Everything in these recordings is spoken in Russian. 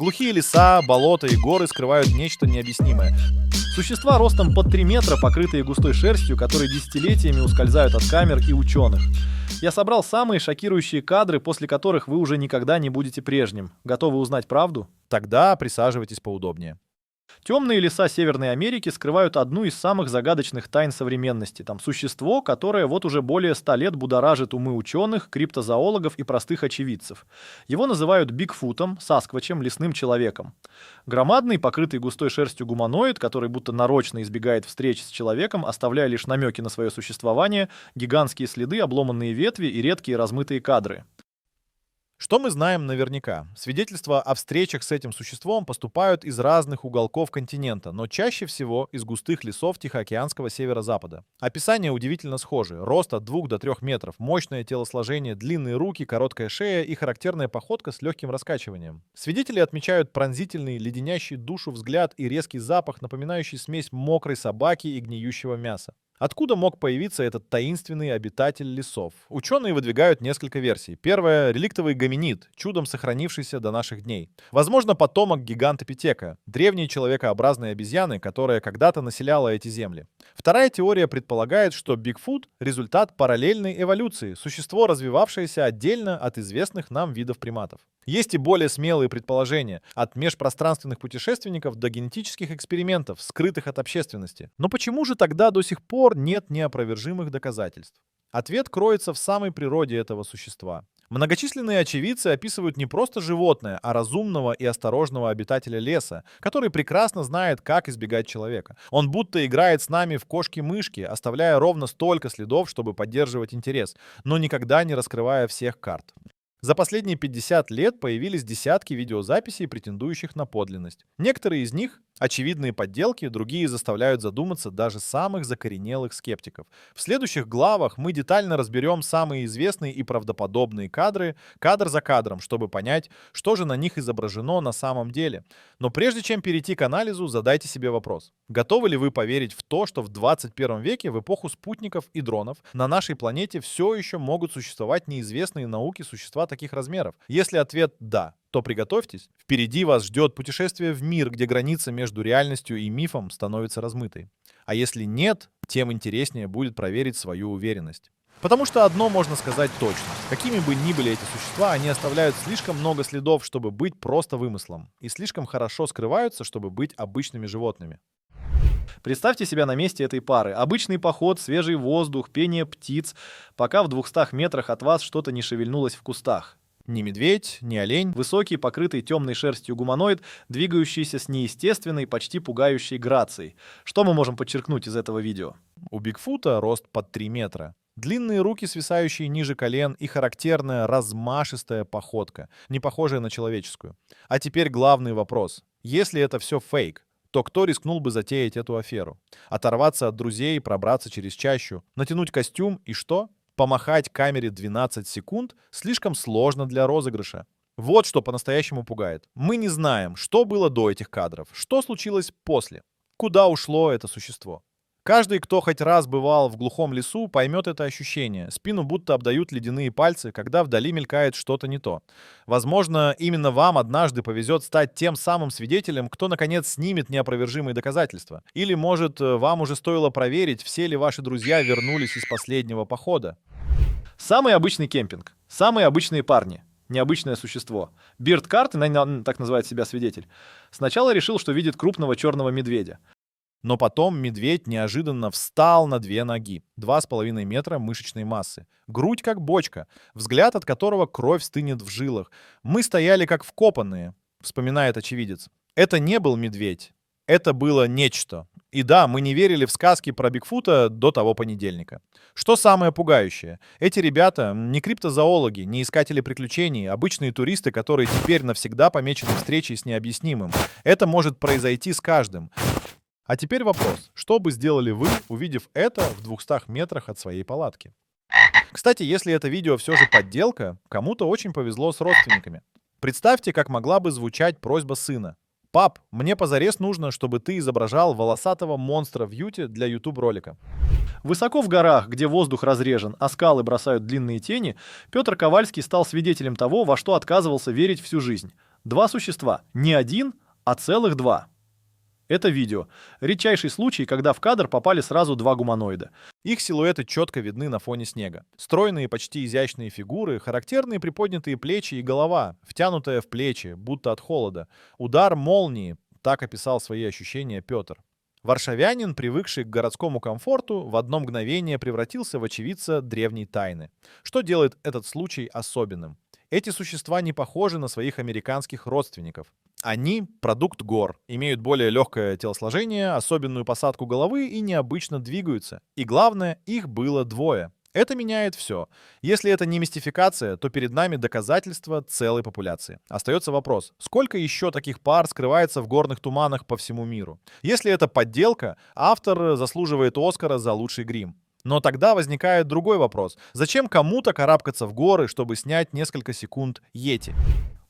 Глухие леса, болота и горы скрывают нечто необъяснимое. Существа ростом под 3 метра, покрытые густой шерстью, которые десятилетиями ускользают от камер и ученых. Я собрал самые шокирующие кадры, после которых вы уже никогда не будете прежним. Готовы узнать правду? Тогда присаживайтесь поудобнее. Темные леса Северной Америки скрывают одну из самых загадочных тайн современности. Там существо, которое вот уже более 100 лет будоражит умы ученых, криптозоологов и простых очевидцев. Его называют Бигфутом, Сасквачем, лесным человеком. Громадный, покрытый густой шерстью гуманоид, который будто нарочно избегает встреч с человеком, оставляя лишь намеки на свое существование, гигантские следы, обломанные ветви и редкие размытые кадры. Что мы знаем наверняка? Свидетельства о встречах с этим существом поступают из разных уголков континента, но чаще всего из густых лесов Тихоокеанского северо-запада. Описания удивительно схожи. Рост от 2 до 3 метров, мощное телосложение, длинные руки, короткая шея и характерная походка с легким раскачиванием. Свидетели отмечают пронзительный, леденящий душу взгляд и резкий запах, напоминающий смесь мокрой собаки и гниющего мяса. Откуда мог появиться этот таинственный обитатель лесов? Ученые выдвигают несколько версий. Первая — реликтовый гоминид, чудом сохранившийся до наших дней. Возможно, потомок гигантопитека, древней человекообразной обезьяны, которая когда-то населяла эти земли. Вторая теория предполагает, что Бигфут — результат параллельной эволюции, существо, развивавшееся отдельно от известных нам видов приматов. Есть и более смелые предположения, от межпространственных путешественников до генетических экспериментов, скрытых от общественности. Но почему же тогда до сих пор нет неопровержимых доказательств? Ответ кроется в самой природе этого существа. Многочисленные очевидцы описывают не просто животное, а разумного и осторожного обитателя леса, который прекрасно знает, как избегать человека. Он будто играет с нами в кошки-мышки, оставляя ровно столько следов, чтобы поддерживать интерес, но никогда не раскрывая всех карт. За последние 50 лет появились десятки видеозаписей, претендующих на подлинность. Некоторые из них — очевидные подделки, другие заставляют задуматься даже самых закоренелых скептиков. В следующих главах мы детально разберем самые известные и правдоподобные кадры, кадр за кадром, чтобы понять, что же на них изображено на самом деле. Но прежде чем перейти к анализу, задайте себе вопрос. Готовы ли вы поверить в то, что в 21 веке, в эпоху спутников и дронов, на нашей планете все еще могут существовать неизвестные науке существа таких размеров? Если ответ «да», то приготовьтесь. Впереди вас ждет путешествие в мир, где граница между реальностью и мифом становится размытой. А если нет, тем интереснее будет проверить свою уверенность. Потому что одно можно сказать точно. Какими бы ни были эти существа, они оставляют слишком много следов, чтобы быть просто вымыслом, и слишком хорошо скрываются, чтобы быть обычными животными. Представьте себя на месте этой пары. Обычный поход, свежий воздух, пение птиц, пока в 200 метрах от вас что-то не шевельнулось в кустах. Ни медведь, ни олень. Высокий, покрытый темной шерстью гуманоид, двигающийся с неестественной, почти пугающей грацией. Что мы можем подчеркнуть из этого видео? У Бигфута рост под 3 метра. Длинные руки, свисающие ниже колен, и характерная размашистая походка, не похожая на человеческую. А теперь главный вопрос. Если это все фейк, то кто рискнул бы затеять эту аферу? Оторваться от друзей, пробраться через чащу, натянуть костюм и что? Помахать камере 12 секунд слишком сложно для розыгрыша. Вот что по-настоящему пугает. Мы не знаем, что было до этих кадров, что случилось после, куда ушло это существо. Каждый, кто хоть раз бывал в глухом лесу, поймет это ощущение. Спину будто обдают ледяные пальцы, когда вдали мелькает что-то не то. Возможно, именно вам однажды повезет стать тем самым свидетелем, кто, наконец, снимет неопровержимые доказательства. Или, может, вам уже стоило проверить, все ли ваши друзья вернулись из последнего похода. Самый обычный кемпинг. Самые обычные парни. Необычное существо. Бирд Карт, так называет себя свидетель, сначала решил, что видит крупного черного медведя. Но потом медведь неожиданно встал на 2 ноги, 2,5 метра мышечной массы. Грудь как бочка, взгляд от которого кровь стынет в жилах. Мы стояли как вкопанные, вспоминает очевидец. Это не был медведь, это было нечто. И да, мы не верили в сказки про Бигфута до того понедельника. Что самое пугающее? Эти ребята не криптозоологи, не искатели приключений, обычные туристы, которые теперь навсегда помечены встречей с необъяснимым. Это может произойти с каждым. А теперь вопрос. Что бы сделали вы, увидев это в 200 метрах от своей палатки? Кстати, если это видео все же подделка, кому-то очень повезло с родственниками. Представьте, как могла бы звучать просьба сына. «Пап, мне позарез нужно, чтобы ты изображал волосатого монстра в юте для YouTube-ролика». Высоко в горах, где воздух разрежен, а скалы бросают длинные тени, Петр Ковальский стал свидетелем того, во что отказывался верить всю жизнь. Два существа. Не один, а целых два. Это видео. Редчайший случай, когда в кадр попали сразу два гуманоида. Их силуэты четко видны на фоне снега. Стройные, почти изящные фигуры, характерные приподнятые плечи и голова, втянутая в плечи, будто от холода. Удар молнии, так описал свои ощущения Петр. Варшавянин, привыкший к городскому комфорту, в одно мгновение превратился в очевидца древней тайны. Что делает этот случай особенным? Эти существа не похожи на своих американских родственников. Они — продукт гор, имеют более легкое телосложение, особенную посадку головы и необычно двигаются. И главное, их было двое. Это меняет все. Если это не мистификация, то перед нами доказательство целой популяции. Остается вопрос, сколько еще таких пар скрывается в горных туманах по всему миру? Если это подделка, автор заслуживает Оскара за лучший грим. Но тогда возникает другой вопрос. Зачем кому-то карабкаться в горы, чтобы снять несколько секунд йети?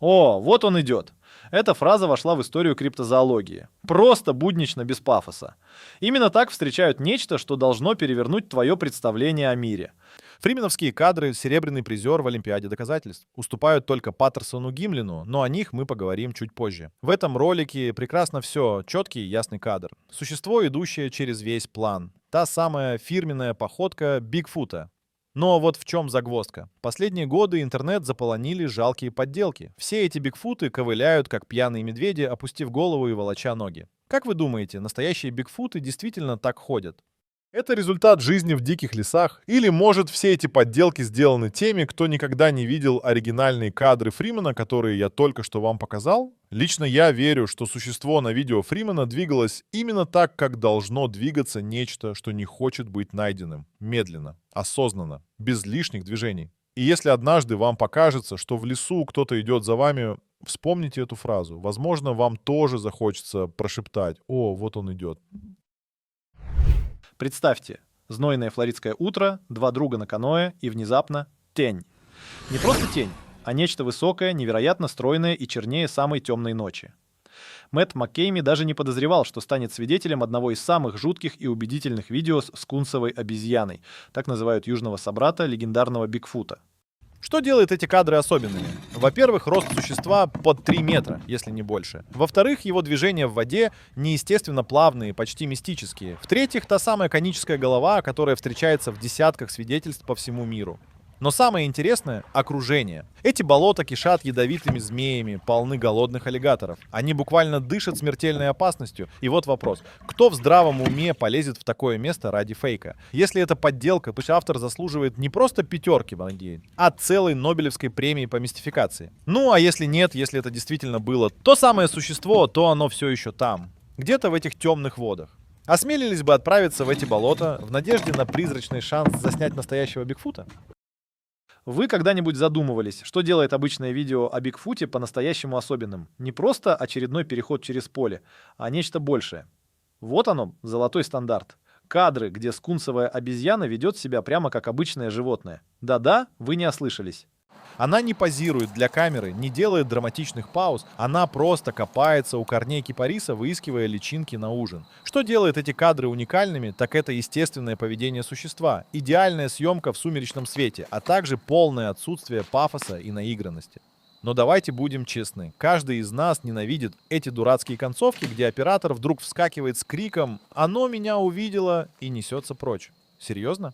О, вот он идет. Эта фраза вошла в историю криптозоологии. Просто буднично, без пафоса. Именно так встречают нечто, что должно перевернуть твое представление о мире. Фрименовские кадры — серебряный призер в Олимпиаде доказательств. Уступают только Паттерсону Гимлину, но о них мы поговорим чуть позже. В этом ролике прекрасно все. Четкий, ясный кадр. Существо, идущее через весь план. Та самая фирменная походка Бигфута. Но вот в чем загвоздка. Последние годы интернет заполонили жалкие подделки. Все эти бигфуты ковыляют, как пьяные медведи, опустив голову и волоча ноги. Как вы думаете, настоящие бигфуты действительно так ходят? Это результат жизни в диких лесах? Или, может, все эти подделки сделаны теми, кто никогда не видел оригинальные кадры Фримена, которые я только что вам показал? Лично я верю, что существо на видео Фримена двигалось именно так, как должно двигаться нечто, что не хочет быть найденным. Медленно, осознанно, без лишних движений. И если однажды вам покажется, что в лесу кто-то идет за вами, вспомните эту фразу. Возможно, вам тоже захочется прошептать: «О, вот он идет». Представьте, знойное флоридское утро, два друга на каноэ и внезапно тень. Не просто тень, а нечто высокое, невероятно стройное и чернее самой темной ночи. Мэтт МакКейми даже не подозревал, что станет свидетелем одного из самых жутких и убедительных видео с скунсовой обезьяной, так называют южного собрата легендарного Бигфута. Что делает эти кадры особенными? Во-первых, рост существа под 3 метра, если не больше. Во-вторых, его движения в воде неестественно плавные, почти мистические. В-третьих, та самая коническая голова, которая встречается в десятках свидетельств по всему миру. Но самое интересное — окружение. Эти болота кишат ядовитыми змеями, полны голодных аллигаторов. Они буквально дышат смертельной опасностью. И вот вопрос. Кто в здравом уме полезет в такое место ради фейка? Если это подделка, то автор заслуживает не просто пятерки в ноге, а целой Нобелевской премии по мистификации. Ну, а если нет, если это действительно было то самое существо, то оно все еще там. Где-то в этих темных водах. Осмелились бы отправиться в эти болота в надежде на призрачный шанс заснять настоящего Бигфута? Вы когда-нибудь задумывались, что делает обычное видео о Бигфуте по-настоящему особенным? Не просто очередной переход через поле, а нечто большее. Вот оно, золотой стандарт. Кадры, где скунсовая обезьяна ведет себя прямо как обычное животное. Да-да, вы не ослышались. Она не позирует для камеры, не делает драматичных пауз, она просто копается у корней кипариса, выискивая личинки на ужин. Что делает эти кадры уникальными, так это естественное поведение существа, идеальная съемка в сумеречном свете, а также полное отсутствие пафоса и наигранности. Но давайте будем честны, каждый из нас ненавидит эти дурацкие концовки, где оператор вдруг вскакивает с криком «Оно меня увидело!» и несется прочь. Серьезно?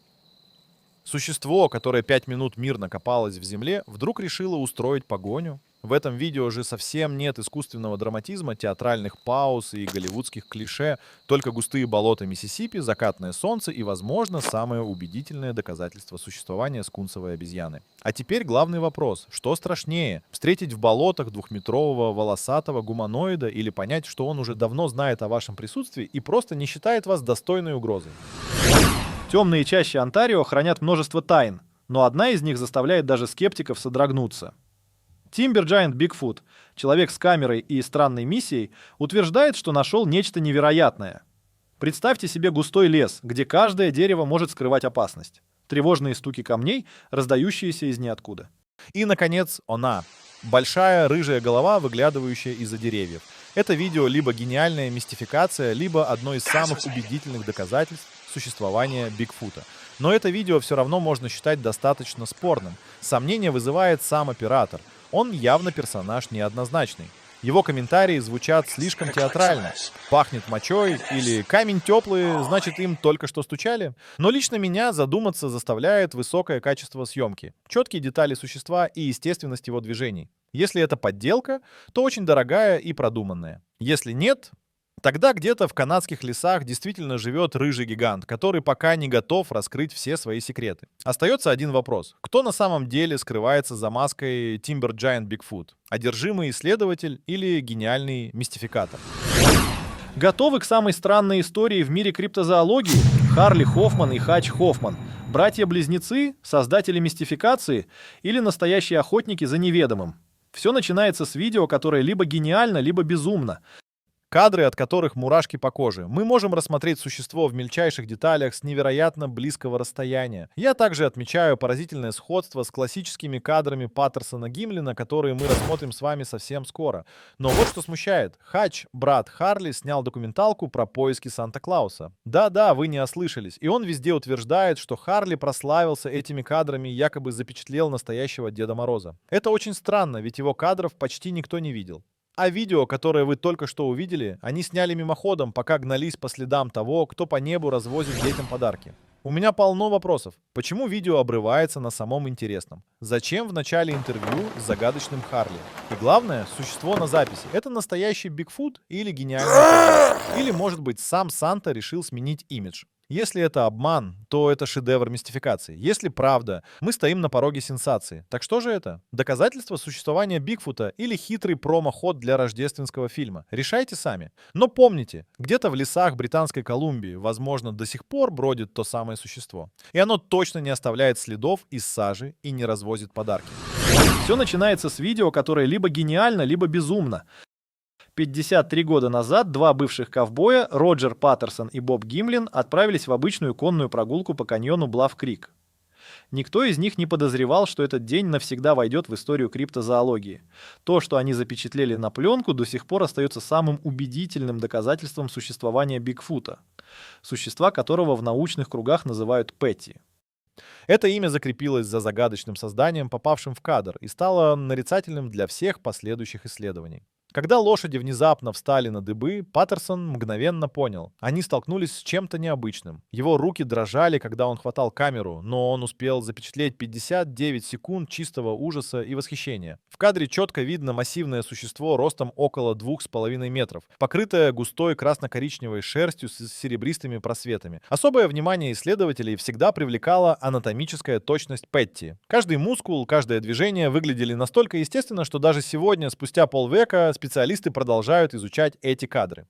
Существо, которое 5 минут мирно копалось в земле, вдруг решило устроить погоню. В этом видео же совсем нет искусственного драматизма, театральных пауз и голливудских клише, только густые болота Миссисипи, закатное солнце и, возможно, самое убедительное доказательство существования скунсовой обезьяны. А теперь главный вопрос. Что страшнее? Встретить в болотах двухметрового волосатого гуманоида или понять, что он уже давно знает о вашем присутствии и просто не считает вас достойной угрозой? Темные чащи Онтарио хранят множество тайн, но одна из них заставляет даже скептиков содрогнуться. Timber Giant Bigfoot, человек с камерой и странной миссией, утверждает, что нашел нечто невероятное. Представьте себе густой лес, где каждое дерево может скрывать опасность. Тревожные стуки камней, раздающиеся из ниоткуда. И, наконец, она. Большая рыжая голова, выглядывающая из-за деревьев. Это видео либо гениальная мистификация, либо одно из самых убедительных доказательств существования Бигфута. Но это видео все равно можно считать достаточно спорным. Сомнение вызывает сам оператор. Он явно персонаж неоднозначный. Его комментарии звучат слишком театрально. Пахнет мочой или камень теплый, значит им только что стучали. Но лично меня задуматься заставляет высокое качество съемки, четкие детали существа и естественность его движений. Если это подделка, то очень дорогая и продуманная. Если нет, тогда где-то в канадских лесах действительно живет рыжий гигант, который пока не готов раскрыть все свои секреты. Остается один вопрос. Кто на самом деле скрывается за маской Timber Giant Bigfoot? Одержимый исследователь или гениальный мистификатор? Готовы к самой странной истории в мире криптозоологии? Харли Хоффман и Хач Хоффман. Братья-близнецы, создатели мистификации или настоящие охотники за неведомым? Все начинается с видео, которое либо гениально, либо безумно. Кадры, от которых мурашки по коже. Мы можем рассмотреть существо в мельчайших деталях с невероятно близкого расстояния. Я также отмечаю поразительное сходство с классическими кадрами Паттерсона Гимлина, которые мы рассмотрим с вами совсем скоро. Но вот что смущает. Хач, брат Харли, снял документалку про поиски Санта-Клауса. Да-да, вы не ослышались. И он везде утверждает, что Харли прославился этими кадрами и якобы запечатлел настоящего Деда Мороза. Это очень странно, ведь его кадров почти никто не видел. А видео, которое вы только что увидели, они сняли мимоходом, пока гнались по следам того, кто по небу развозит детям подарки. У меня полно вопросов. Почему видео обрывается на самом интересном? Зачем в начале интервью с загадочным Харли? И главное, существо на записи. Это настоящий Бигфут или гениальный подделка? Или, может быть, сам Санта решил сменить имидж? Если это обман, то это шедевр мистификации. Если правда, мы стоим на пороге сенсации. Так что же это? Доказательство существования Бигфута или хитрый промо-ход для рождественского фильма? Решайте сами. Но помните, где-то в лесах Британской Колумбии, возможно, до сих пор бродит то самое существо. И оно точно не оставляет следов из сажи и не развозит подарки. Все начинается с видео, которое либо гениально, либо безумно. 53 года назад два бывших ковбоя, Роджер Паттерсон и Боб Гимлин, отправились в обычную конную прогулку по каньону Блав-Крик. Никто из них не подозревал, что этот день навсегда войдет в историю криптозоологии. То, что они запечатлели на пленку, до сих пор остается самым убедительным доказательством существования Бигфута, существа которого в научных кругах называют Петти. Это имя закрепилось за загадочным созданием, попавшим в кадр, и стало нарицательным для всех последующих исследований. Когда лошади внезапно встали на дыбы, Паттерсон мгновенно понял. Они столкнулись с чем-то необычным. Его руки дрожали, когда он хватал камеру, но он успел запечатлеть 59 секунд чистого ужаса и восхищения. В кадре четко видно массивное существо ростом около 2,5 метров, покрытое густой красно-коричневой шерстью с серебристыми просветами. Особое внимание исследователей всегда привлекала анатомическая точность Петти. Каждый мускул, каждое движение выглядели настолько естественно, что даже сегодня, спустя полвека, специалисты продолжают изучать эти кадры.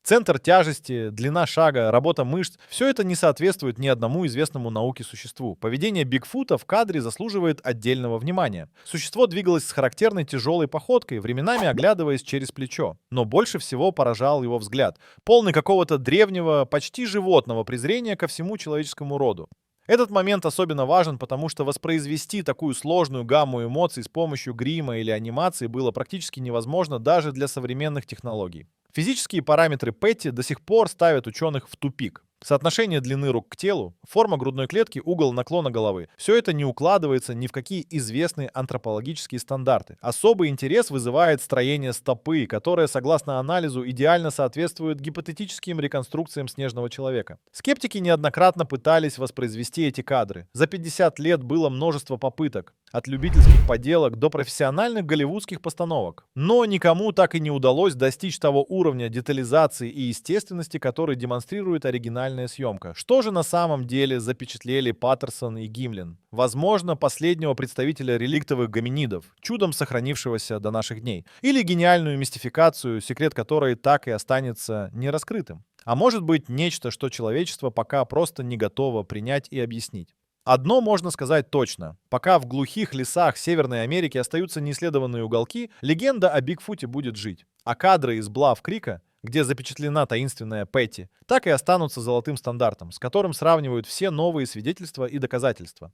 Центр тяжести, длина шага, работа мышц – все это не соответствует ни одному известному науке существу. Поведение Бигфута в кадре заслуживает отдельного внимания. Существо двигалось с характерной тяжелой походкой, временами оглядываясь через плечо. Но больше всего поражал его взгляд, полный какого-то древнего, почти животного презрения ко всему человеческому роду. Этот момент особенно важен, потому что воспроизвести такую сложную гамму эмоций с помощью грима или анимации было практически невозможно даже для современных технологий. Физические параметры Петти до сих пор ставят ученых в тупик. Соотношение длины рук к телу, форма грудной клетки, угол наклона головы. Все это не укладывается ни в какие известные антропологические стандарты. Особый интерес вызывает строение стопы, которое, согласно анализу, идеально соответствует гипотетическим реконструкциям снежного человека. Скептики неоднократно пытались воспроизвести эти кадры. За 50 лет было множество попыток. От любительских поделок до профессиональных голливудских постановок. Но никому так и не удалось достичь того уровня детализации и естественности, который демонстрирует оригинальная съемка. Что же на самом деле запечатлели Паттерсон и Гимлин? Возможно, последнего представителя реликтовых гоминидов, чудом сохранившегося до наших дней. Или гениальную мистификацию, секрет которой так и останется нераскрытым. А может быть, нечто, что человечество пока просто не готово принять и объяснить. Одно можно сказать точно. Пока в глухих лесах Северной Америки остаются неисследованные уголки, легенда о Бигфуте будет жить. А кадры из Блав-Крика, где запечатлена таинственная Петти, так и останутся золотым стандартом, с которым сравнивают все новые свидетельства и доказательства.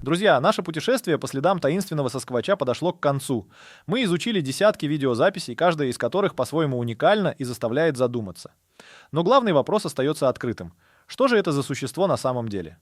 Друзья, наше путешествие по следам таинственного Сасквача подошло к концу. Мы изучили десятки видеозаписей, каждая из которых по-своему уникальна и заставляет задуматься. Но главный вопрос остается открытым. Что же это за существо на самом деле?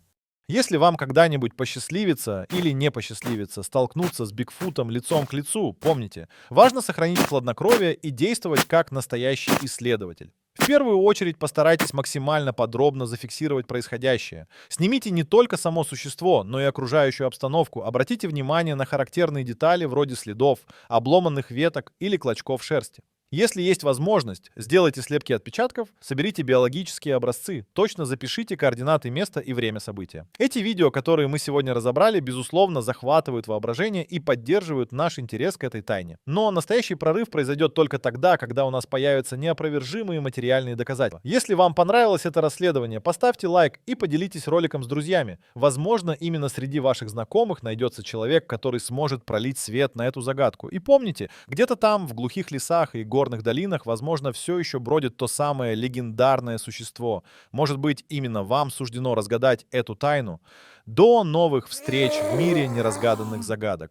Если вам когда-нибудь посчастливится или не посчастливится столкнуться с Бигфутом лицом к лицу, помните, важно сохранить хладнокровие и действовать как настоящий исследователь. В первую очередь постарайтесь максимально подробно зафиксировать происходящее. Снимите не только само существо, но и окружающую обстановку. Обратите внимание на характерные детали вроде следов, обломанных веток или клочков шерсти. Если есть возможность, сделайте слепки отпечатков, соберите биологические образцы, точно запишите координаты места и время события. Эти видео, которые мы сегодня разобрали, безусловно, захватывают воображение и поддерживают наш интерес к этой тайне. Но настоящий прорыв произойдет только тогда, когда у нас появятся неопровержимые материальные доказательства. Если вам понравилось это расследование, поставьте лайк и поделитесь роликом с друзьями. Возможно, именно среди ваших знакомых найдется человек, который сможет пролить свет на эту загадку. И помните, где-то там, в глухих лесах и горных долинах, возможно, все еще бродит то самое легендарное существо. Может быть, именно вам суждено разгадать эту тайну. До новых встреч в мире неразгаданных загадок.